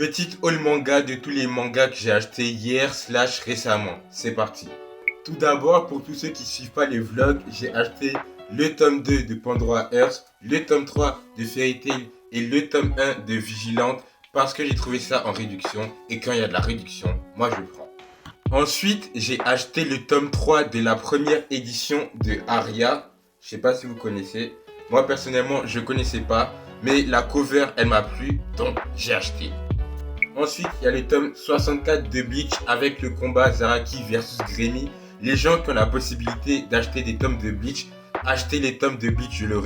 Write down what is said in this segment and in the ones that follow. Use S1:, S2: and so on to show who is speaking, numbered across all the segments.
S1: Petite haul manga de tous les mangas que j'ai acheté hier / récemment. C'est parti. Tout d'abord, pour tous ceux qui suivent pas les vlogs, j'ai acheté le tome 2 de Pandora Hearth, le tome 3 de Fairy Tail et le tome 1 de Vigilante parce que j'ai trouvé ça en réduction et quand il y a de la réduction, moi je prends. Ensuite, j'ai acheté le tome 3 de la première édition de Aria. Je sais pas si vous connaissez. Moi personnellement, je connaissais pas, mais la cover elle m'a plu, donc j'ai acheté. Ensuite, il y a le tome 64 de Bleach avec le combat Zaraki versus Grémy. Les gens qui ont la possibilité d'acheter des tomes de Bleach, achetez les tomes de Bleach, je le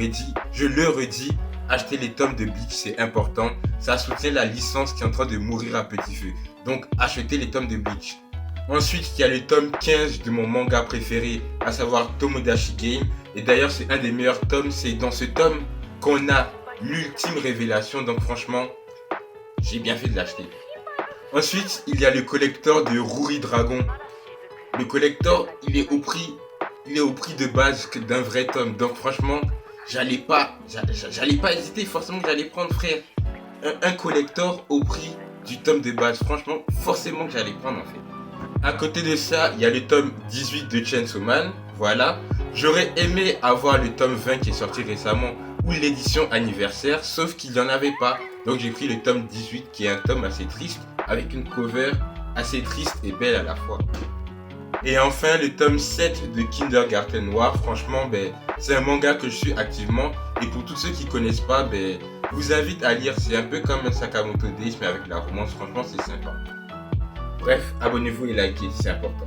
S1: redis, achetez les tomes de Bleach, c'est important. Ça soutient la licence qui est en train de mourir à petit feu. Donc, achetez les tomes de Bleach. Ensuite, il y a le tome 15 de mon manga préféré, à savoir Tomodachi Game. Et d'ailleurs, c'est un des meilleurs tomes. C'est dans ce tome qu'on a l'ultime révélation. Donc franchement, j'ai bien fait de l'acheter. Ensuite, il y a le collector de Ruri Dragon. Le collector, il est au prix de base d'un vrai tome. Donc franchement, j'allais pas hésiter. Forcément que j'allais prendre, frère. Un collector au prix du tome de base. Franchement, forcément que j'allais prendre en fait. À côté de ça, il y a le tome 18 de Chainsaw Man. Voilà. J'aurais aimé avoir le tome 20 qui est sorti récemment ou l'édition anniversaire, sauf qu'il n'y en avait pas. Donc j'ai pris le tome 18 qui est un tome assez triste avec une cover assez triste et belle à la fois. Et enfin le tome 7 de Kindergarten Noir. Franchement, c'est un manga que je suis activement. Et pour tous ceux qui ne connaissent pas, je vous invite à lire. C'est un peu comme un Sakamoto Days mais avec la romance. Franchement, c'est sympa. Bref, abonnez-vous et likez, c'est important.